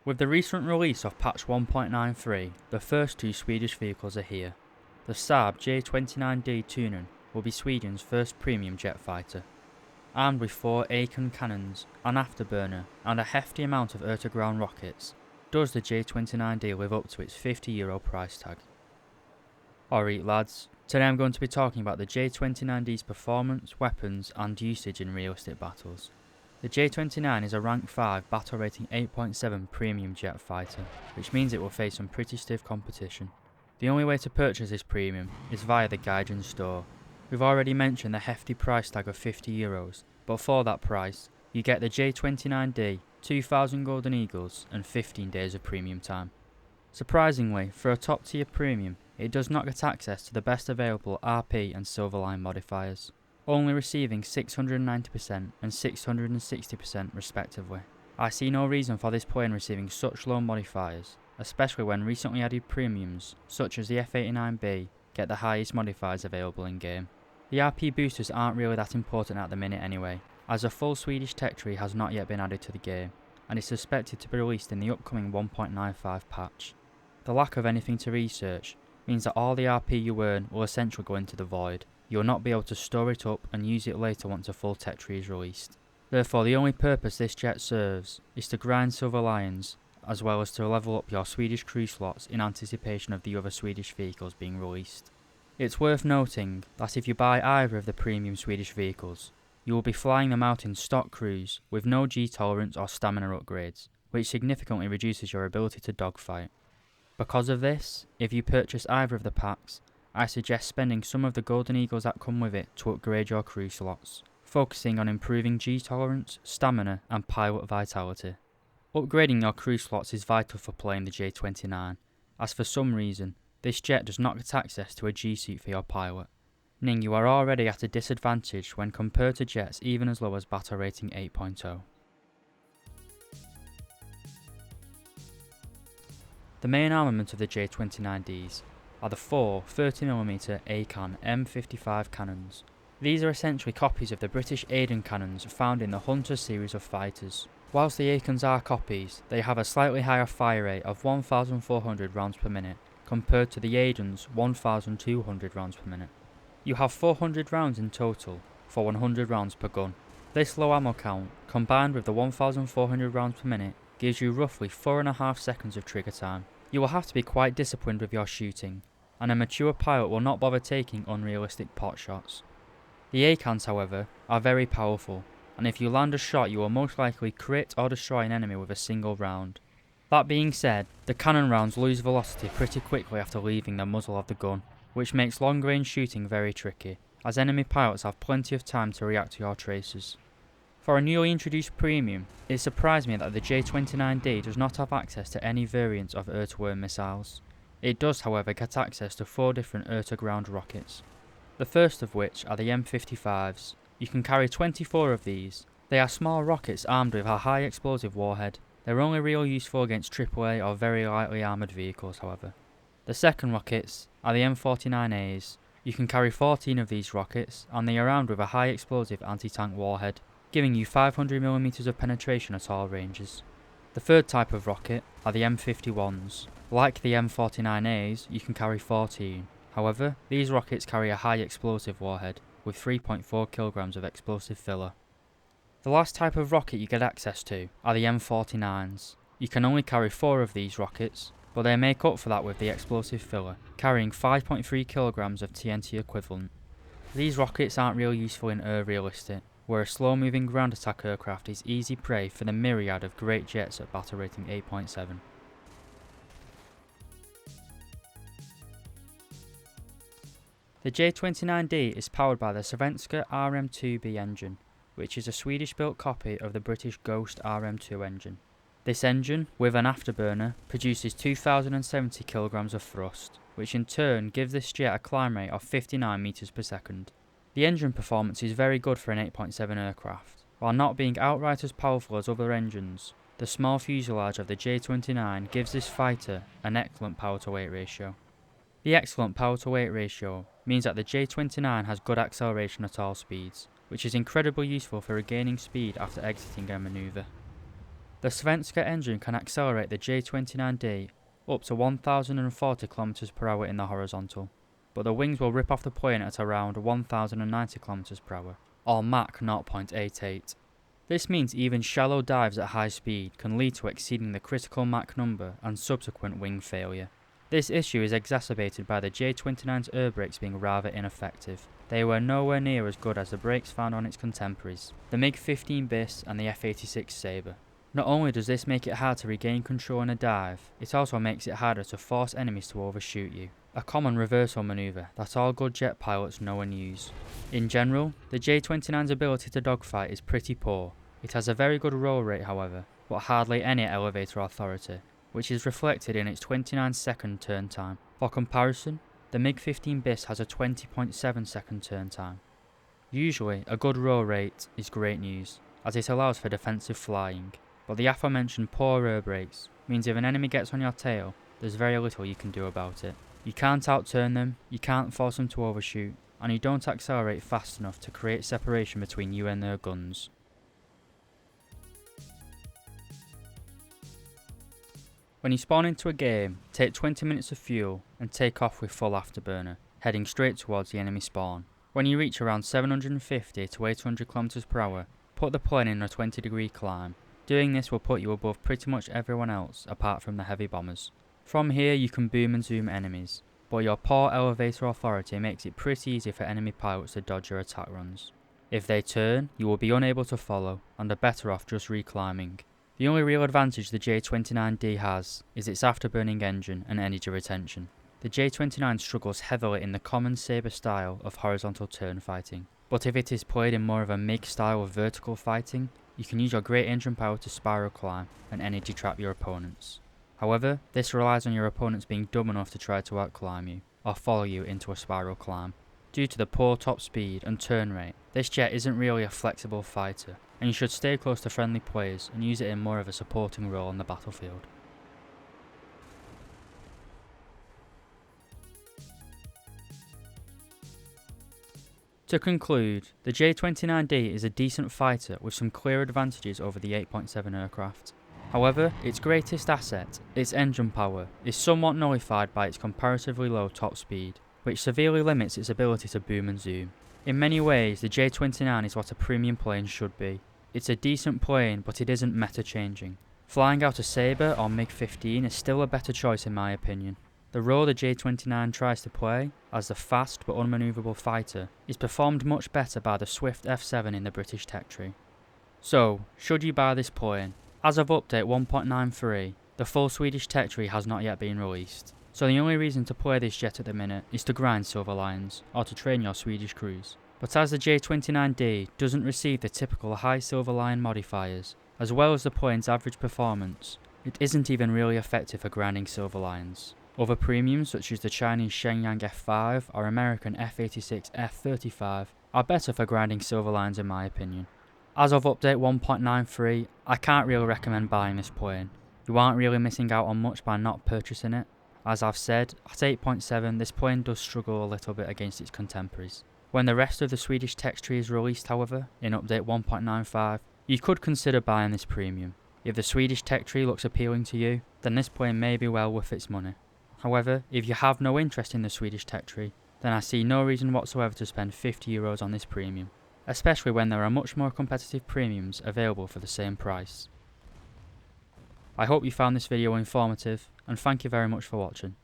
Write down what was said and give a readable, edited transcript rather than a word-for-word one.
With the recent release of patch 1.93, the first two Swedish vehicles are here. The Saab J-29D Tunnan will be Sweden's first premium jet fighter. Armed with 4 SAKO cannons, an afterburner and a hefty amount of air-to-ground rockets, does the J-29D live up to its €50 price tag? Alright lads, today I'm going to be talking about the J-29D's performance, weapons and usage in realistic battles. The J-29 is a rank 5 battle rating 8.7 premium jet fighter, which means it will face some pretty stiff competition. The only way to purchase this premium is via the Gaijin store. We've already mentioned the hefty price tag of €50, but for that price, you get the J-29D, 2,000 Golden Eagles and 15 days of premium time. Surprisingly, for a top tier premium, it does not get access to the best available RP and Silverline modifiers, only receiving 690% and 660% respectively. I see no reason for this plane receiving such low modifiers, especially when recently added premiums, such as the F89B, get the highest modifiers available in game. The RP boosters aren't really that important at the minute anyway, as a full Swedish tech tree has not yet been added to the game, and is suspected to be released in the upcoming 1.95 patch. The lack of anything to research means that all the RP you earn will essentially go into the void. You will not be able to store it up and use it later once a full tech tree is released. Therefore, the only purpose this jet serves is to grind silver lions, as well as to level up your Swedish crew slots in anticipation of the other Swedish vehicles being released. It's worth noting that if you buy either of the premium Swedish vehicles, you will be flying them out in stock crews with no G tolerance or stamina upgrades, which significantly reduces your ability to dogfight. Because of this, if you purchase either of the packs, I suggest spending some of the Golden Eagles that come with it to upgrade your crew slots, focusing on improving G tolerance, stamina and pilot vitality. Upgrading your crew slots is vital for playing the J-29, as for some reason, this jet does not get access to a G-suit for your pilot, meaning you are already at a disadvantage when compared to jets even as low as battle rating 8.0. The main armament of the J-29Ds are the 4 30mm ACAN M55 cannons. These are essentially copies of the British Aiden cannons found in the Hunter series of fighters. Whilst the ACANs are copies, they have a slightly higher fire rate of 1,400 rounds per minute compared to the Aiden's 1,200 rounds per minute. You have 400 rounds in total for 100 rounds per gun. This low ammo count, combined with the 1,400 rounds per minute, gives you roughly 4.5 seconds of trigger time. You will have to be quite disciplined with your shooting, and a mature pilot will not bother taking unrealistic pot shots. The ACANs, however, are very powerful, and if you land a shot you will most likely crit or destroy an enemy with a single round. That being said, the cannon rounds lose velocity pretty quickly after leaving the muzzle of the gun, which makes long range shooting very tricky, as enemy pilots have plenty of time to react to your tracers. For a newly introduced premium, it surprised me that the J-29D does not have access to any variants of air-to-air missiles. It does however get access to 4 different air-to-ground rockets. The first of which are the M55s. You can carry 24 of these. They are small rockets armed with a high explosive warhead. They're only really useful against AAA or very lightly armoured vehicles however. The second rockets are the M49As. You can carry 14 of these rockets and they are armed with a high explosive anti-tank warhead, giving you 500mm of penetration at all ranges. The third type of rocket are the M51s. Like the M49As, you can carry 14. However, these rockets carry a high explosive warhead, with 3.4 kilograms of explosive filler. The last type of rocket you get access to are the M49s. You can only carry 4 of these rockets, but they make up for that with the explosive filler, carrying 5.3 kilograms of TNT equivalent. These rockets aren't really useful in air realistic, where a slow-moving ground attack aircraft is easy prey for the myriad of great jets at battle rating 8.7. The J-29D is powered by the Svenska RM2B engine, which is a Swedish-built copy of the British Ghost RM2 engine. This engine, with an afterburner, produces 2,070 kilograms of thrust, which in turn gives this jet a climb rate of 59 meters per second. The engine performance is very good for an 8.7 aircraft. While not being outright as powerful as other engines, the small fuselage of the J-29 gives this fighter an excellent power-to-weight ratio. The excellent power-to-weight ratio means that the J-29 has good acceleration at all speeds, which is incredibly useful for regaining speed after exiting a manoeuvre. The Svenska engine can accelerate the J-29D up to 1040 km per hour in the horizontal, but the wings will rip off the plane at around 1090 km per hour, or Mach 0.88. This means even shallow dives at high speed can lead to exceeding the critical Mach number and subsequent wing failure. This issue is exacerbated by the J-29's air brakes being rather ineffective. They were nowhere near as good as the brakes found on its contemporaries, the MiG-15 Bis and the F-86 Sabre. Not only does this make it hard to regain control in a dive, it also makes it harder to force enemies to overshoot you, a common reversal manoeuvre that all good jet pilots know and use. In general, the J-29's ability to dogfight is pretty poor. It has a very good roll rate however, but hardly any elevator authority, which is reflected in its 29-second turn time. For comparison, the MiG-15 Bis has a 20.7-second turn time. Usually, a good roll rate is great news, as it allows for defensive flying, but the aforementioned poor air brakes means if an enemy gets on your tail, there's very little you can do about it. You can't outturn them, you can't force them to overshoot, and you don't accelerate fast enough to create separation between you and their guns. When you spawn into a game, take 20 minutes of fuel and take off with full afterburner, heading straight towards the enemy spawn. When you reach around 750 to 800 km per hour, put the plane in a 20-degree climb. Doing this will put you above pretty much everyone else apart from the heavy bombers. From here you can boom and zoom enemies, but your poor elevator authority makes it pretty easy for enemy pilots to dodge your attack runs. If they turn, you will be unable to follow and are better off just reclimbing. The only real advantage the J-29D has is its afterburning engine and energy retention. The J-29 struggles heavily in the common Sabre style of horizontal turn fighting, but if it is played in more of a MiG style of vertical fighting, you can use your great engine power to spiral climb and energy trap your opponents. However, this relies on your opponents being dumb enough to try to outclimb you, or follow you into a spiral climb. Due to the poor top speed and turn rate, this jet isn't really a flexible fighter, and you should stay close to friendly players and use it in more of a supporting role on the battlefield. To conclude, the J-29D is a decent fighter with some clear advantages over the 8.7 aircraft. However, its greatest asset, its engine power, is somewhat nullified by its comparatively low top speed, which severely limits its ability to boom and zoom. In many ways, the J-29 is what a premium plane should be. It's a decent plane, but it isn't meta-changing. Flying out a Sabre or MiG-15 is still a better choice in my opinion. The role the J-29 tries to play, as the fast but unmanoeuvrable fighter, is performed much better by the swift F7 in the British tech tree. So, should you buy this plane? As of update 1.93, the full Swedish tech tree has not yet been released, so the only reason to play this jet at the minute is to grind silver lions, or to train your Swedish crews. But as the J-29D doesn't receive the typical high silver lion modifiers, as well as the plane's average performance, it isn't even really effective for grinding silver lions. Other premiums such as the Chinese Shenyang F5 or American F-86 F-35 are better for grinding silver lions in my opinion. As of update 1.93, I can't really recommend buying this plane. You aren't really missing out on much by not purchasing it. As I've said, at 8.7 this plane does struggle a little bit against its contemporaries. When the rest of the Swedish tech tree is released however, in update 1.95, you could consider buying this premium. If the Swedish tech tree looks appealing to you, then this plane may be well worth its money. However, if you have no interest in the Swedish tech tree, then I see no reason whatsoever to spend €50 on this premium, especially when there are much more competitive premiums available for the same price. I hope you found this video informative, and thank you very much for watching.